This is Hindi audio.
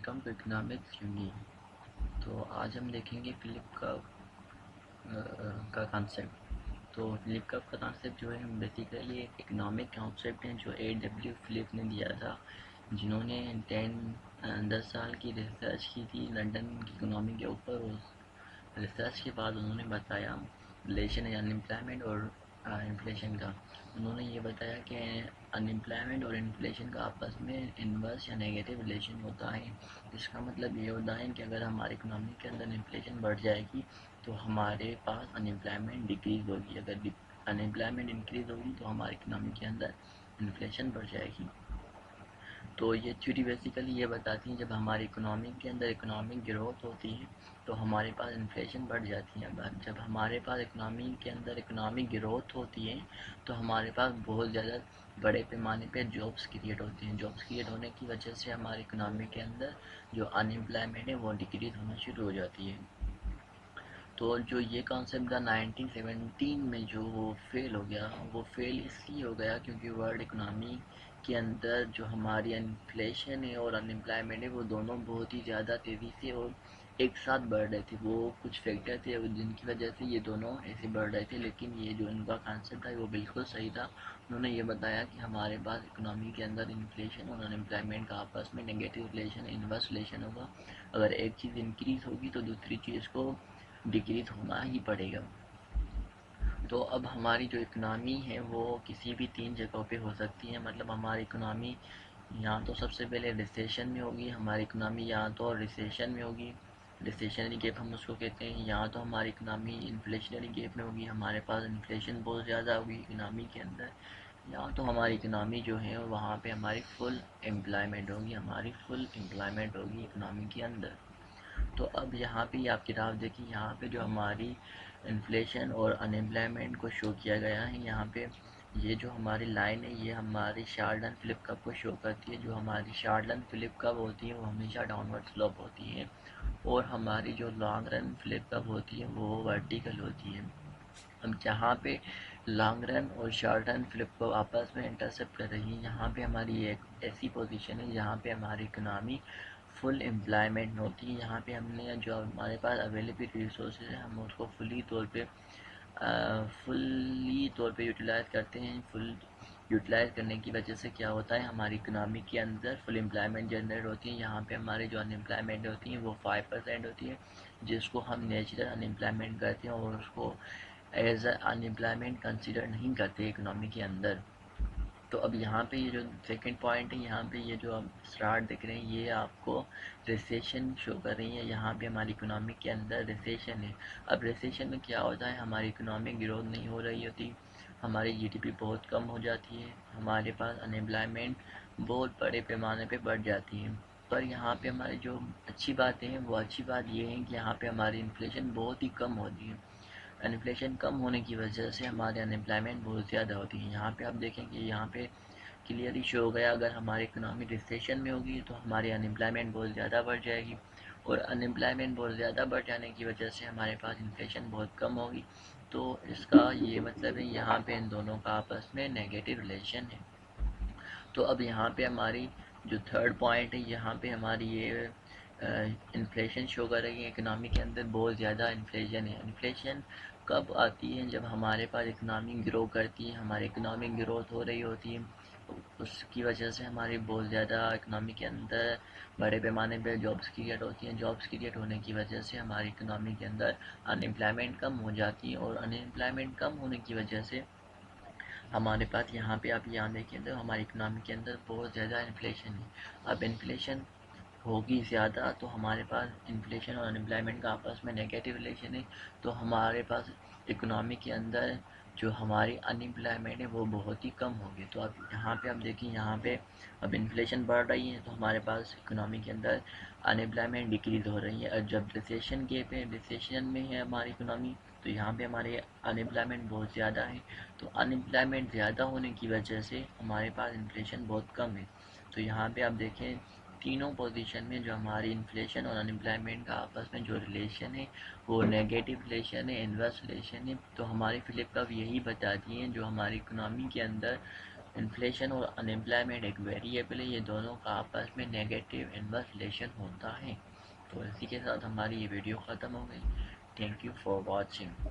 Welcome to economics unique. तो आज हम देखेंगे फिलिप का कॉन्सेप्ट। तो फिलिप का कॉन्सेप्ट जो है बेसिकली एक इकोनॉमिक कॉन्सेप्ट है जो A.W. फिलिप ने दिया था, जिन्होंने 10 साल की रिसर्च की थी लंदन की इकोनॉमी के ऊपर। उस रिसर्च के बाद उन्होंने बताया रिलेशन है अनएम्प्लॉयमेंट और इन्फ्लेशन का। उन्होंने ये बताया कि अनएम्प्लॉयमेंट और इन्फ्लेशन का आपस में इन्वर्स या नेगेटिव रिलेशन होता है। इसका मतलब ये होता है कि अगर हमारी इकोनॉमी के अंदर इन्फ्लेशन बढ़ जाएगी तो हमारे पास अनएम्प्लॉयमेंट डिक्रीज़ होगी। अगर अनएम्प्लॉयमेंट इंक्रीज़ होगी तो हमारी इकोनॉमी के अंदर इन्फ्लेशन बढ़ जाएगी। तो ये थ्योरी बेसिकली ये बताती है जब हमारी इकोनॉमी के अंदर इकोनॉमिक ग्रोथ होती है तो हमारे पास इन्फ्लेशन बढ़ जाती है। जब हमारे पास इकोनॉमी के अंदर इकोनॉमिक ग्रोथ होती है तो हमारे पास बहुत ज़्यादा बड़े पैमाने पे जॉब्स क्रिएट होती हैं। जॉब्स क्रिएट होने की वजह से हमारी इकोनॉमी के अंदर जो अनएम्प्लॉयमेंट है वो डिक्रीज़ होना शुरू हो जाती है। तो जो ये कॉन्सेप्ट था 1917 में जो वो फेल हो गया, वो फेल इसलिए हो गया क्योंकि वर्ल्ड इकोनॉमी के अंदर जो हमारी इन्फ्लेशन है और अनएम्प्लॉयमेंट है वो दोनों बहुत ही ज़्यादा तेज़ी से और एक साथ बढ़ रहे थे। वो कुछ फैक्टर थे जिनकी वजह से ये दोनों ऐसे बढ़ रहे थे, लेकिन ये जो इनका कॉन्सेप्ट है वो बिल्कुल सही था। उन्होंने ये बताया कि हमारे पास इकोनॉमी के अंदर इन्फ्लेशन और अनएम्प्लॉयमेंट का आपस में नेगेटिव रिलेशन, इन्वर्स रिलेशन होगा। अगर एक चीज़ इंक्रीज़ होगी तो दूसरी चीज़ को डिक्रीज होना ही पड़ेगा। तो अब हमारी जो इकनॉमी है वो किसी भी 3 जगहों पे हो सकती है। मतलब हमारी इकनॉमी या तो सबसे पहले रिसेशन में होगी, हमारी इकनॉमी या तो रिसेशन में होगी, रिसेशनरी गैप हम उसको कहते हैं, या तो हमारी इकनॉमी इन्फ्लेशनरी गैप में होगी, हमारे पास इन्फ्लेशन बहुत ज़्यादा होगी इकनॉमी के अंदर, या तो हमारी इकनॉमी जो है वहाँ पे हमारी फुल एम्प्लॉयमेंट होगी, हमारी फुल एम्प्लॉयमेंट होगी इकनॉमी के अंदर। तो अब यहाँ पे आप ग्राफ देखिए, यहाँ पे जो हमारी इन्फ्लेशन और अनएम्प्लॉयमेंट को शो किया गया है। यहाँ पे ये जो हमारी लाइन है ये हमारी शार्लन फिलिप कर्व को शो करती है। जो हमारी शार्लन फिलिप कर्व होती है वो हमेशा डाउनवर्ड स्लोप होती है, और हमारी जो लॉन्ग रन फिलिप कर्व होती है वो वर्टिकल होती है। अब जहाँ पे लॉन्ग रन और शॉर्ट रन फ्लिप को आपस में इंटरसेप्ट कर रही है, यहाँ पे हमारी एक ऐसी पोजीशन है जहाँ पे हमारी इकनॉमी फुल एम्प्लॉयमेंट होती है। यहाँ पे हमने जो हमारे पास अवेलेबल रिसोर्सेज है हम उसको फुल्ली तौर पे यूटिलाइज़ करते हैं। फुल यूटिलाइज़ करने की वजह से क्या होता है, हमारी इकनॉमी के अंदर फुल एम्प्लॉयमेंट जनरेट होती है। यहाँ पे हमारे जो अनएम्प्लॉयमेंट होती है वो 5% होती है, जिसको हम नेचुरल अनएम्प्लॉयमेंट कहते हैं, और उसको एज अनएम्प्लॉयमेंट कंसिडर नहीं करते इकोनॉमी के अंदर। तो अब यहाँ पे ये जो सेकंड पॉइंट है, यहाँ पे ये जो आप स्टार्ट देख रहे हैं ये आपको रिसेशन शो कर रही है। यहाँ पे हमारी इकोनॉमी के अंदर रिसेशन है। अब रिसेशन में क्या होता है, हमारी इकोनॉमिक ग्रोथ नहीं हो रही होती, हमारी जीडीपी बहुत कम हो जाती है, हमारे पास अनएम्प्लॉयमेंट बहुत बड़े पैमाने पे बढ़ जाती है। पर यहाँ पे हमारी जो अच्छी बातें हैं वो अच्छी बात ये है कि यहाँ पे हमारी इन्फ्लेशन बहुत ही कम होती है। इन्फ्लेशन कम होने की वजह से हमारे अनएम्प्लॉयमेंट बहुत ज़्यादा होती है। यहाँ पे आप देखें कि यहाँ पे क्लियरली शो हो गया, अगर हमारी इकोनॉमी रिसेशन में होगी तो हमारी अनएम्प्लॉयमेंट बहुत ज़्यादा बढ़ जाएगी, और अनएम्प्लॉयमेंट बहुत ज़्यादा बढ़ जाने की वजह से हमारे पास इन्फ्लेशन बहुत कम होगी। तो इसका ये मतलब है यहाँ पे इन दोनों का आपस में नेगेटिव रिलेशन है। तो अब यहाँ पे हमारी जो थर्ड पॉइंट है, यहाँ पे हमारी ये इन्फ्लेशन शो कर रही है। इकनॉमी के अंदर बहुत ज़्यादा इन्फ्लेशन है। इन्फ्लेशन कब आती है, जब हमारे पास इकनॉमी ग्रो करती है, हमारी इकनॉमिक ग्रोथ हो रही होती है, उसकी वजह से हमारी बहुत ज़्यादा इकनॉमी के अंदर बड़े पैमाने पे जॉब्स क्रिएट होती हैं। जॉब्स क्रिएट होने की वजह से हमारी इकनॉमी के अंदर अनएम्प्लॉयमेंट कम हो जाती है, और अनएम्प्लॉयमेंट कम होने की वजह से हमारे पास यहाँ पे आप यहाँ देखें तो हमारी इकनॉमी के अंदर बहुत ज़्यादा इन्फ्लेशन है। अब इन्फ्लेशन होगी ज़्यादा तो हमारे पास इन्फ्लेशन और अनएम्प्लॉयमेंट का आपस में नेगेटिव रिलेशन है, तो हमारे पास इकोनॉमी के अंदर जो हमारी अनएम्प्लॉयमेंट है वो बहुत ही कम होगी। तो अब यहाँ पे आप देखिए, यहाँ पे अब इन्फ्लेशन बढ़ रही है तो हमारे पास इकोनॉमी के अंदर अनएम्प्लॉयमेंट डिक्रीज़ हो रही है, और जब रिसेशन के पे रिसेशन में है हमारी इकोनॉमी तो यहाँ पे हमारे अनएम्प्लॉयमेंट बहुत ज़्यादा है। तो अनएम्प्लॉयमेंट ज़्यादा होने की वजह से हमारे पास इन्फ्लेशन बहुत कम है। तो यहाँ पे आप देखें तीनों पोजीशन में जो हमारी इन्फ्लेशन और अनएम्प्लॉयमेंट का आपस में जो रिलेशन है वो नेगेटिव रिलेशन है, इन्वर्स रिलेशन है। तो हमारी फिलिप कर्व यही बताती है, जो हमारी इकोनॉमी के अंदर इन्फ्लेशन और अनएम्प्लॉयमेंट एक वेरिएबल है, ये दोनों का आपस में नेगेटिव इन्वर्स रिलेशन होता है। तो इसी के साथ हमारी ये वीडियो ख़त्म हो गई। Thank you for watching.